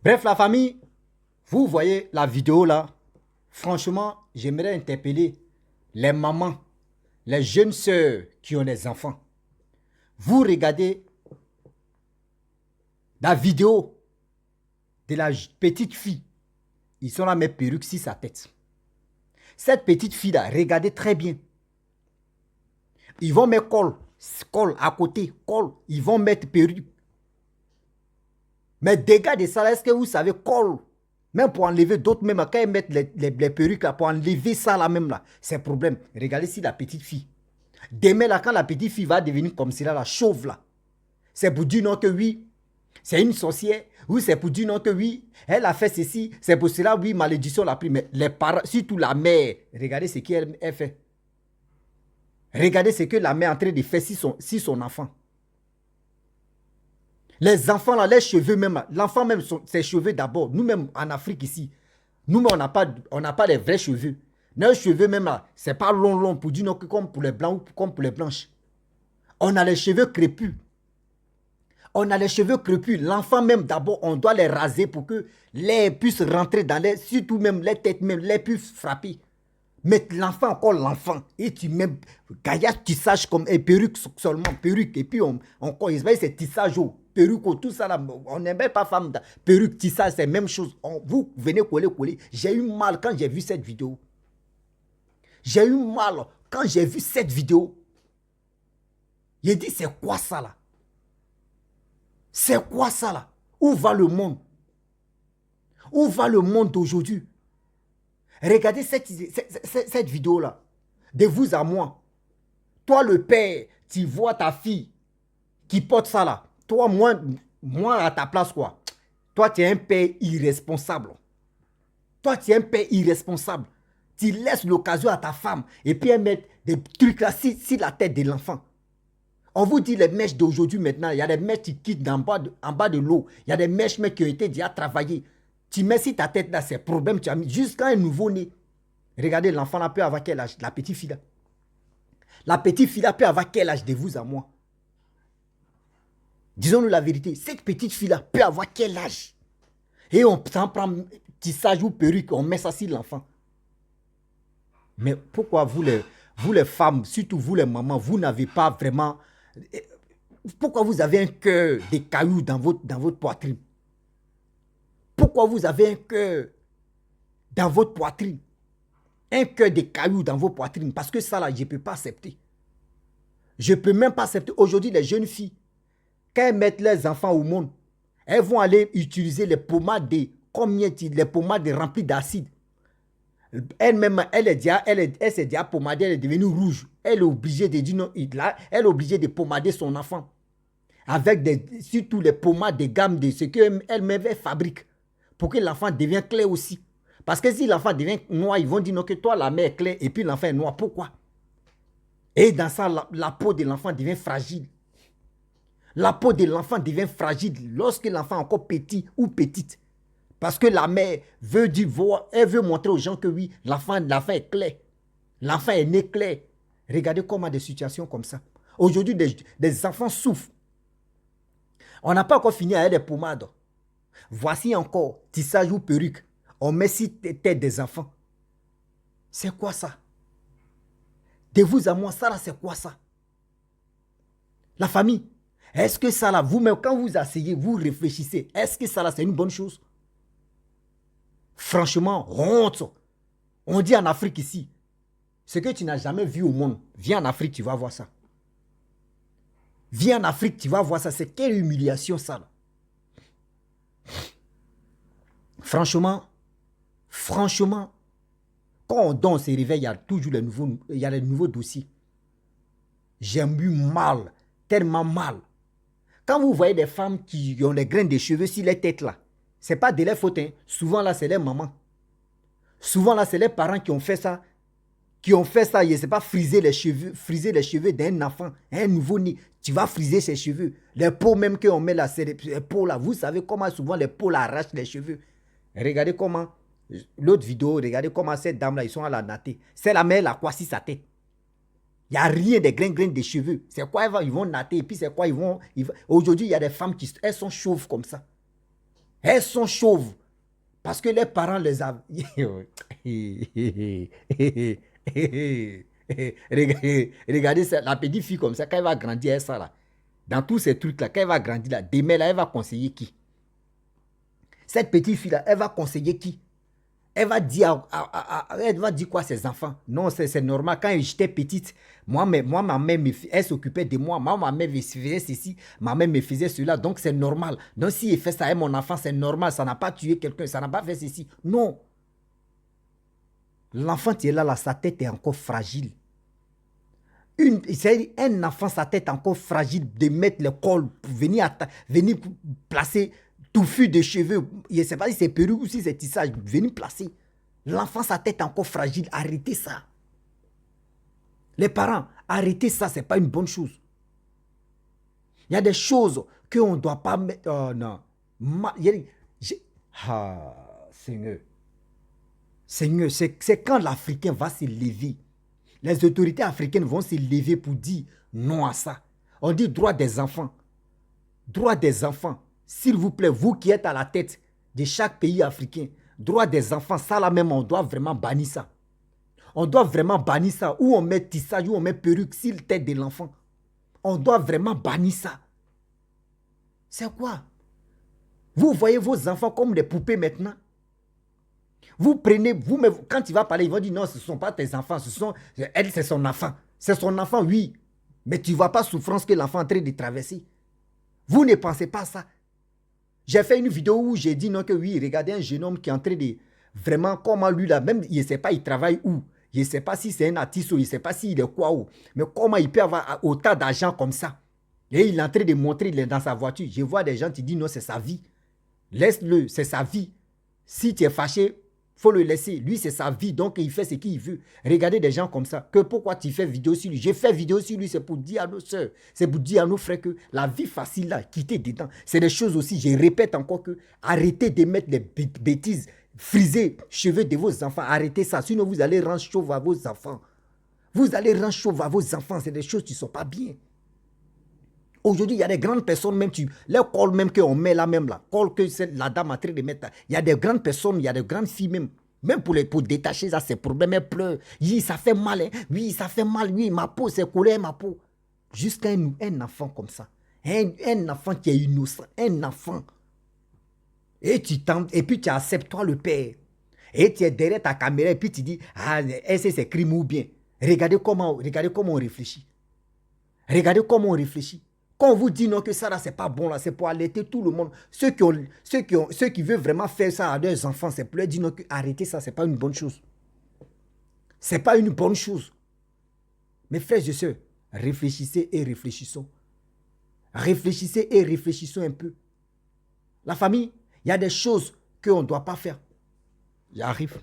Bref, la famille, vous voyez la vidéo là. Franchement, j'aimerais interpeller les mamans, les jeunes sœurs qui ont des enfants. Vous regardez la vidéo de la petite fille. Ils sont là, mes perruques sur sa tête. Cette petite fille-là, regardez très bien. Ils vont mettre colle à côté, colle. Ils vont mettre perruque. Mais dégâts de ça, est-ce que vous savez, colle, même pour enlever d'autres, même quand ils mettent les perruques là, pour enlever ça là même là, c'est un problème. Regardez si la petite fille. Demain là, quand la petite fille va devenir comme cela, la chauve là, c'est pour dire non que oui, c'est une sorcière. Oui, c'est pour dire non que oui, elle a fait ceci. C'est pour cela, oui, malédiction l'a pris. Mais les parents, surtout la mère, regardez ce qu'elle fait. Regardez ce que la mère est en train de faire si son enfant. Les enfants là, les cheveux même, l'enfant même, ses cheveux d'abord. Nous-mêmes en Afrique ici, nous-mêmes on n'a pas les vrais cheveux. Nos cheveux même là, c'est pas long pour dire non que comme pour les blancs ou comme pour les blanches. On a les cheveux crépus. On a les cheveux crépus. L'enfant même d'abord, on doit les raser pour que l'air puisse rentrer dans les, surtout même les têtes même, l'air puisse frapper. Mais l'enfant, encore l'enfant, et tu mets gaillasse tissage comme et perruque seulement, perruque, et puis encore, ils c'est tissage, perruque, tout ça là, on n'aime pas femme, perruque, tissage, c'est la même chose. Vous venez coller. J'ai eu mal quand j'ai vu cette vidéo. J'ai eu mal quand j'ai vu cette vidéo. J'ai dit, c'est quoi ça là? C'est quoi ça là? Où va le monde? Où va le monde aujourd'hui? Regardez cette vidéo-là. De vous à moi. Toi, le père, tu vois ta fille qui porte ça là. Toi, moi à ta place, quoi. Toi, tu es un père irresponsable. Toi, tu es un père irresponsable. Tu laisses l'occasion à ta femme et puis elle met des trucs là sur la tête de l'enfant. On vous dit les mèches d'aujourd'hui maintenant, il y a des mèches qui quittent en bas de l'eau. Il y a des mèches qui ont été déjà travaillées. Tu mets sur ta tête là, c'est problème. Tu as mis jusqu'à un nouveau-né. Regardez, l'enfant là peut avoir quel âge? La petite fille là. La petite fille là peut avoir quel âge de vous à moi? Disons-nous la vérité. Cette petite fille là peut avoir quel âge? Et on s'en prend tissage ou perruque, on met ça sur l'enfant. Mais pourquoi vous les femmes, surtout vous les mamans, vous n'avez pas vraiment... Pourquoi vous avez un cœur de cailloux dans votre poitrine? Pourquoi vous avez un cœur dans votre poitrine? Un cœur de cailloux dans vos poitrines. Parce que ça là, je ne peux pas accepter. Je ne peux même pas accepter. Aujourd'hui, les jeunes filles, quand elles mettent leurs enfants au monde, elles vont aller utiliser les pommades, les pommades remplies d'acide. Elle-même, elle s'est déjà pommadée, elle est devenue rouge. Elle est obligée de dire non, elle est obligée de pommader son enfant. Avec surtout les pommades de gamme de ce qu'elle-même fabrique. Pour que l'enfant devienne clair aussi. Parce que si l'enfant devient noir, ils vont dire non, que toi, la mère est claire et puis l'enfant est noir. Pourquoi? Et dans ça, la peau de l'enfant devient fragile. La peau de l'enfant devient fragile lorsque l'enfant est encore petit ou petite. Parce que la mère veut elle veut montrer aux gens que oui, l'enfant est clair. L'enfant est né clair. Regardez comment des situations comme ça. Aujourd'hui, des enfants souffrent. On n'a pas encore fini avec des pommades. Voici encore tissage ou perruque. On met sur les têtes des enfants. C'est quoi ça? De vous à moi, ça là, c'est quoi ça? La famille, est-ce que ça là, vous-même, quand vous asseyez, vous réfléchissez, est-ce que ça là, c'est une bonne chose? Franchement, honte. On dit en Afrique ici, ce que tu n'as jamais vu au monde, viens en Afrique, tu vas voir ça. Viens en Afrique, tu vas voir ça. C'est quelle humiliation ça là? Franchement, quand on se réveille, il y a toujours les nouveaux dossiers. J'ai eu mal, tellement mal. Quand vous voyez des femmes qui ont les graines de cheveux sur les têtes là, ce n'est pas de leur faute. Hein. Souvent là, c'est les mamans. Souvent là, c'est les parents qui ont fait ça. Je ne sais pas, friser les cheveux d'un enfant, un nouveau-né. Tu vas friser ses cheveux. Les peaux même qu'on met là, c'est les peaux là. Vous savez comment souvent les peaux là arrachent les cheveux. Regardez comment, l'autre vidéo, regardez comment ces dames-là, ils sont à la natter. C'est la mère, là, quoi, si sa tête. Il n'y a rien de grains de cheveux. C'est quoi, ils vont natter, et puis c'est quoi, aujourd'hui, il y a des femmes elles sont chauves comme ça. Elles sont chauves. Parce que les parents les avaient... regardez ça, la petite fille comme ça, quand elle va grandir, elle ça là. Dans tous ces trucs-là, quand elle va grandir là, demain là, elle va conseiller qui? Cette petite fille-là, elle va conseiller qui? Elle va dire, elle va dire quoi à ses enfants? Non, c'est normal. Quand j'étais petite, moi, ma mère, elle s'occupait de moi. Moi, ma mère me faisait ceci, ma mère me faisait cela. Donc, c'est normal. Donc, si elle fait ça à mon enfant, c'est normal. Ça n'a pas tué quelqu'un, ça n'a pas fait ceci. Non. L'enfant qui est là, sa tête est encore fragile. Un enfant, sa tête est encore fragile de mettre le col pour venir placer touffu de cheveux. Je ne sais pas si c'est perruque ou si c'est tissage. Venir placer. L'enfant, sa tête est encore fragile. Arrêtez ça. Les parents, arrêtez ça. Ce n'est pas une bonne chose. Il y a des choses qu'on ne doit pas mettre. Oh non. Seigneur. Seigneur, c'est quand l'Africain va se lever. Les autorités africaines vont se lever pour dire non à ça. On dit droit des enfants. Droit des enfants. S'il vous plaît, vous qui êtes à la tête de chaque pays africain, droit des enfants, ça là même, on doit vraiment bannir ça. On doit vraiment bannir ça. Ou on met tissage, ou on met perruque sur la tête de l'enfant. On doit vraiment bannir ça. C'est quoi? Vous voyez vos enfants comme des poupées maintenant. Vous prenez, quand tu vas parler, ils vont dire non, ce ne sont pas tes enfants, elle, c'est son enfant. C'est son enfant, oui. Mais tu ne vois pas souffrance que l'enfant est en train de traverser. Vous ne pensez pas à ça. J'ai fait une vidéo où j'ai dit non, que oui, regardez un jeune homme qui est en train de... Vraiment, comment lui là, même, il ne sait pas, il travaille où. Je ne sais pas si c'est un artiste ou il ne sait pas s'il est quoi où. Mais comment il peut avoir autant d'argent comme ça? Et il est en train de montrer, il est dans sa voiture. Je vois des gens qui disent non, c'est sa vie. Laisse-le, c'est sa vie. Si tu es fâché, il faut le laisser. Lui, c'est sa vie, donc il fait ce qu'il veut. Regardez des gens comme ça. Que pourquoi tu fais vidéo sur lui? J'ai fait vidéo sur lui, c'est pour dire à nos soeurs, c'est pour dire à nos frères que la vie facile là, quittez dedans. C'est des choses aussi, je répète encore que arrêtez de mettre des bêtises, friser cheveux de vos enfants. Arrêtez ça, sinon vous allez rendre chauve à vos enfants. Vous allez rendre chauve à vos enfants. C'est des choses qui ne sont pas bien. Aujourd'hui, il y a des grandes personnes, même les cols même qu'on met là, même là, col que la dame a train de mettre là. Il y a des grandes personnes, il y a des grandes filles même. Même pour détacher ça, c'est problème, elles pleurent. Oui, ça fait mal, hein. Oui, ça fait mal, oui, ma peau, c'est collé à ma peau. Jusqu'à un enfant comme ça. Un enfant qui est innocent, un enfant. Et puis tu acceptes toi le père. Et tu es derrière ta caméra et puis tu dis, ah, est-ce que c'est crime ou bien? Regardez comment on réfléchit. Regardez comment on réfléchit. Quand on vous dit non que ça là c'est pas bon là, c'est pour alerter tout le monde. Ceux qui veulent vraiment faire ça à leurs enfants, c'est pour leur dire non que arrêtez ça, c'est pas une bonne chose. C'est pas une bonne chose. Mes frères et sœurs, réfléchissez et réfléchissons. Réfléchissez et réfléchissons un peu. La famille, il y a des choses qu'on ne doit pas faire. J'arrive.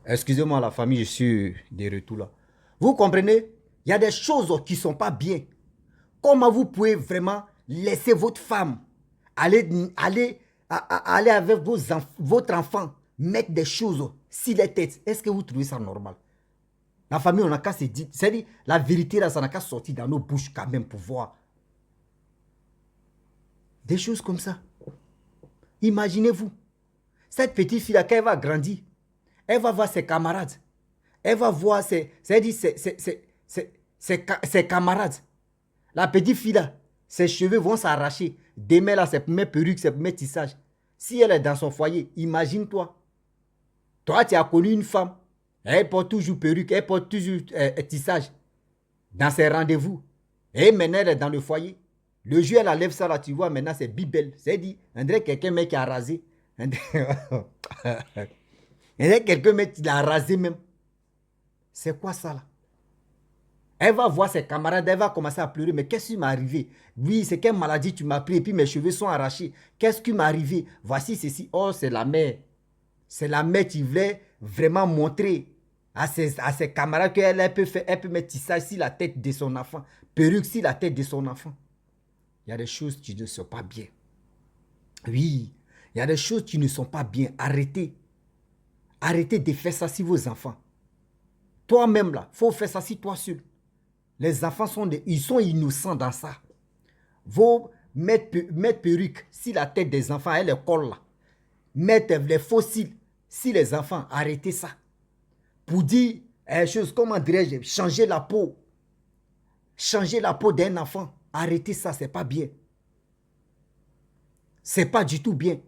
Excusez-moi la famille, je suis de retour là. Vous comprenez? Il y a des choses qui ne sont pas bien. Comment vous pouvez vraiment laisser votre femme aller avec votre enfant, mettre des choses sur les têtes? Est-ce que vous trouvez ça normal? La famille, on n'a qu'à se dire, c'est-à-dire, la vérité là, ça n'a qu'à sortir dans nos bouches quand même pour voir. Des choses comme ça. Imaginez-vous, cette petite fille là, quand elle va grandir, elle va voir ses camarades. Elle va voir ses camarades. La petite fille là, ses cheveux vont s'arracher. Demain là, c'est pour mettre perruque, c'est pour mettre tissage. Si elle est dans son foyer, imagine-toi. Toi, tu as connu une femme. Elle porte toujours perruque, elle porte toujours tissage. Dans ses rendez-vous. Et maintenant, elle est dans le foyer. Le jour, elle enlève ça là, tu vois, maintenant, c'est bibel. C'est dit, on dirait quelqu'un qui a rasé. On dirait quelqu'un qui l'a rasé même. C'est quoi ça là? Elle va voir ses camarades, elle va commencer à pleurer. Mais qu'est-ce qui m'est arrivé? Oui, c'est quelle maladie tu m'as pris et puis mes cheveux sont arrachés. Qu'est-ce qui m'est arrivé? Voici ceci. Oh, c'est la mère. C'est la mère qui voulait vraiment montrer à ses camarades qu'elle peut mettre tissage sur la tête de son enfant. Perruque sur la tête de son enfant. Il y a des choses qui ne sont pas bien. Oui, il y a des choses qui ne sont pas bien. Arrêtez. Arrêtez de faire ça sur vos enfants. Toi-même là, il faut faire ça sur toi seul. Les enfants ils sont innocents dans ça. mettre perruque si la tête des enfants, elle est colle là. Mettre les fossiles si les enfants, arrêtez ça. Pour dire chose, comment dirais-je, changer la peau d'un enfant, arrêtez ça, c'est pas bien. C'est pas du tout bien.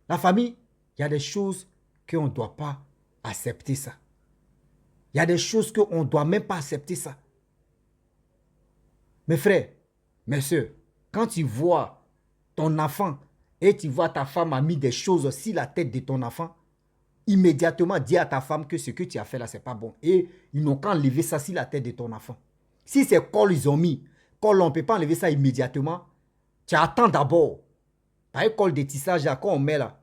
La famille, il y a des choses qu'on ne doit pas accepter ça. Il y a des choses qu'on ne doit même pas accepter ça. Mes frères, mes soeurs, quand tu vois ton enfant et tu vois ta femme a mis des choses sur la tête de ton enfant, immédiatement dis à ta femme que ce que tu as fait là, c'est pas bon. Et ils n'ont qu'à enlever ça sur la tête de ton enfant. Si c'est col ils ont mis, col on ne peut pas enlever ça immédiatement, tu attends d'abord. Par exemple, col de tissage, quand on met là,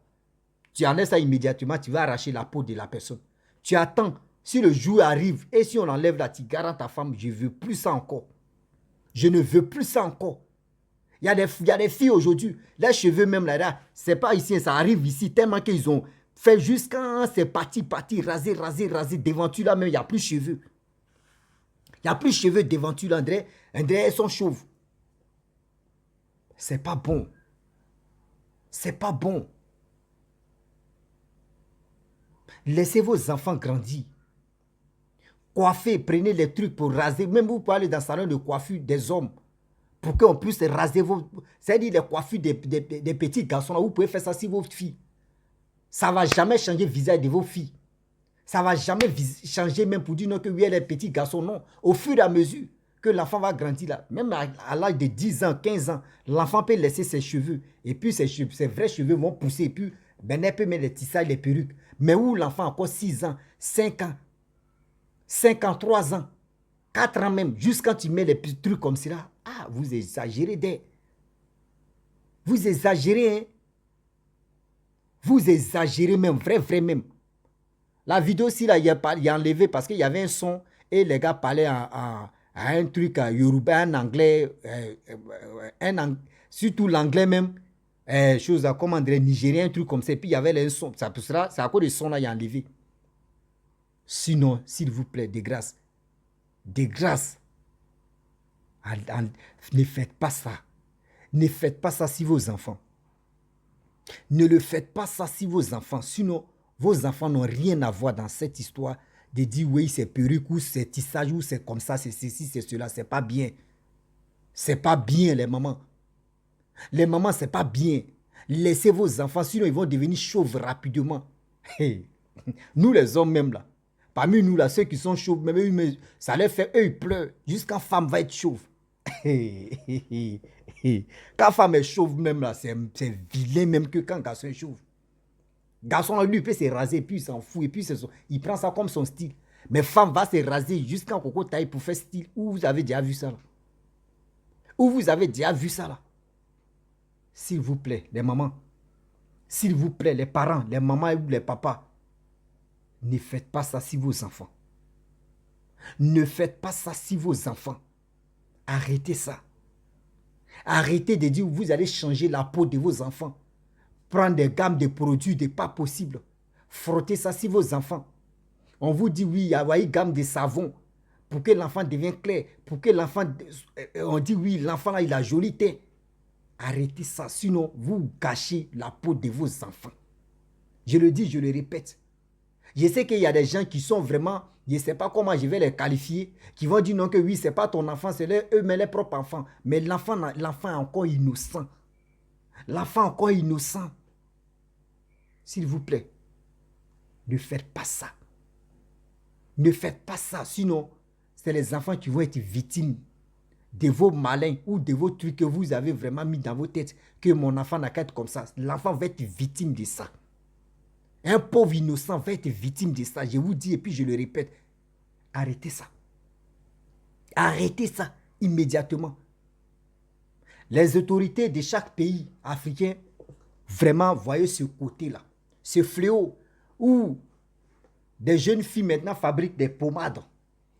tu enlèves ça immédiatement, tu vas arracher la peau de la personne. Tu attends, si le jour arrive et si on enlève là, tu garantis ta femme, je ne veux plus ça encore. Je ne veux plus ça encore. Il y a des filles aujourd'hui, les cheveux même là, c'est pas ici, ça arrive ici, tellement qu'ils ont fait jusqu'à c'est parti, raser, devant tu là même, il n'y a plus de cheveux. Il n'y a plus de cheveux devant tu là, André, elles sont chauves. C'est pas bon. C'est pas bon. Laissez vos enfants grandir. Coiffez, prenez les trucs pour raser. Même vous pouvez aller dans le salon de coiffure des hommes. Pour qu'on puisse raser vos... C'est-à-dire les coiffures des petits garçons. Là, vous pouvez faire ça si vos filles. Ça ne va jamais changer le visage de vos filles. Ça ne va jamais changer même pour dire non que oui, elle est petit garçon. Non. Au fur et à mesure que l'enfant va grandir là, même à l'âge de 10 ans, 15 ans, l'enfant peut laisser ses cheveux. Et puis ses vrais cheveux vont pousser. Et puis, ben, elle peut mettre les tissages, les perruques. Mais où l'enfant a encore 6 ans, 5 ans, 5 ans, 3 ans, 4 ans même, jusqu'à quand tu mets les petits trucs comme cela, ah, vous exagérez Vous exagérez, hein. Vous exagérez même, vrai même. La vidéo aussi, là, il a enlevé parce qu'il y avait un son et les gars parlaient à un truc yoruba, un anglais, surtout l'anglais même, chose à comment dire, nigérien, un truc comme ça. Et puis il y avait un son, c'est à cause de son là, il a enlevé. Sinon, s'il vous plaît, de grâce, ne faites pas ça. Ne faites pas ça si vos enfants. Ne le faites pas ça si vos enfants. Sinon, vos enfants n'ont rien à voir dans cette histoire de dire oui, c'est perruque ou c'est tissage ou c'est comme ça, c'est ceci, c'est cela. C'est pas bien. C'est pas bien, les mamans. Les mamans, c'est pas bien. Laissez vos enfants, sinon ils vont devenir chauves rapidement. Hey. Nous, les hommes même là, parmi nous là, ceux qui sont chauves, même eux, ça les fait, eux, ils pleurent jusqu'à femme va être chauve. Quand femme est chauve même là, c'est vilain même que quand garçon est chauve. Garçon lui peut se raser puis il s'en fout et puis il prend ça comme son style. Mais femme va se raser jusqu'en coco taille pour faire style. Où vous avez déjà vu ça là? Où vous avez déjà vu ça là? S'il vous plaît, les mamans, s'il vous plaît, les parents, les mamans ou les papas, ne faites pas ça si vos enfants. Ne faites pas ça si vos enfants. Arrêtez ça. Arrêtez de dire que vous allez changer la peau de vos enfants. Prendre des gammes de produits de pas possible. Frottez ça sur vos enfants. On vous dit oui, il y a une gamme de savon pour que l'enfant devienne clair. Pour que l'enfant... On dit oui, l'enfant là, il a joli teint. Arrêtez ça, sinon vous gâchez la peau de vos enfants. Je le dis, je le répète. Je sais qu'il y a des gens qui sont vraiment, je ne sais pas comment je vais les qualifier, qui vont dire non que oui, ce n'est pas ton enfant, c'est eux, mais les propres enfants. Mais l'enfant est encore innocent. L'enfant est encore innocent. S'il vous plaît, ne faites pas ça. Ne faites pas ça, sinon, c'est les enfants qui vont être victimes de vos malins ou de vos trucs que vous avez vraiment mis dans vos têtes, que mon enfant n'a qu'à être comme ça. L'enfant va être victime de ça. Un pauvre innocent va être victime de ça. Je vous dis et puis je le répète. Arrêtez ça. Arrêtez ça immédiatement. Les autorités de chaque pays africain, vraiment, voyez ce côté-là. Ce fléau où des jeunes filles maintenant fabriquent des pommades.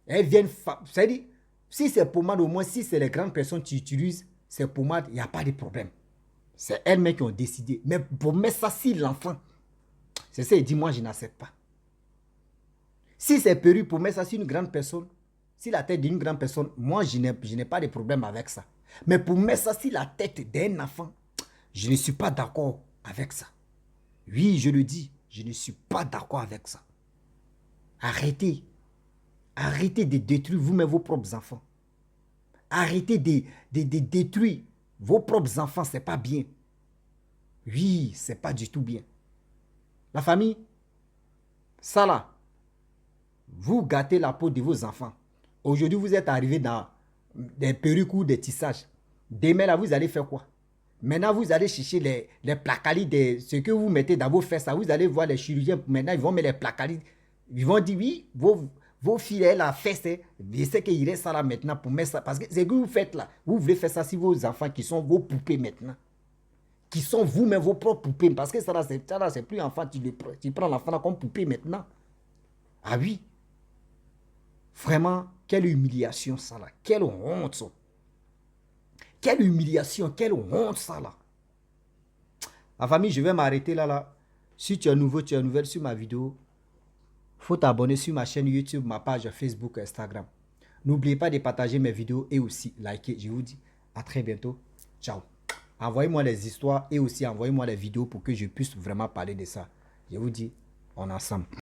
Elles viennent... C'est-à-dire, si c'est pommade, au moins, si c'est les grandes personnes qui utilisent ces pommades, il n'y a pas de problème. C'est elles-mêmes qui ont décidé. Mais pour mettre ça sur l'enfant, c'est ça, il dit, moi, je n'accepte pas. Si c'est perruque pour mettre ça sur une grande personne, si la tête d'une grande personne, moi, je n'ai pas de problème avec ça. Mais pour mettre ça sur la tête d'un enfant, je ne suis pas d'accord avec ça. Oui, je le dis, je ne suis pas d'accord avec ça. Arrêtez. Arrêtez de détruire vous-même vos propres enfants. Arrêtez de détruire vos propres enfants, ce n'est pas bien. Oui, ce n'est pas du tout bien. La famille, ça là, vous gâtez la peau de vos enfants. Aujourd'hui, vous êtes arrivé dans des perruques ou des tissages. Demain, là, vous allez faire quoi? Maintenant, vous allez chercher les placalis, ce que vous mettez dans vos fesses. Là, vous allez voir les chirurgiens. Maintenant, ils vont mettre les placalis. Ils vont dire, oui, vos filles, la fesse, je sais qu'il reste ça là maintenant pour mettre ça. Parce que c'est que vous faites là. Vous voulez faire ça sur vos enfants qui sont vos poupées maintenant. Qui sont vous-même vos propres poupées. Parce que ça là, c'est plus enfant. Tu prends l'enfant là comme poupée maintenant. Ah oui. Vraiment, quelle humiliation ça là. Quelle honte ça. Quelle humiliation, quelle honte ça là. La famille, je vais m'arrêter là. Si tu es nouveau, tu es nouvelle sur ma vidéo, faut t'abonner sur ma chaîne YouTube, ma page Facebook, Instagram. N'oubliez pas de partager mes vidéos et aussi liker. Je vous dis à très bientôt. Ciao. Envoyez-moi les histoires et aussi envoyez-moi les vidéos pour que je puisse vraiment parler de ça. Je vous dis, on est ensemble.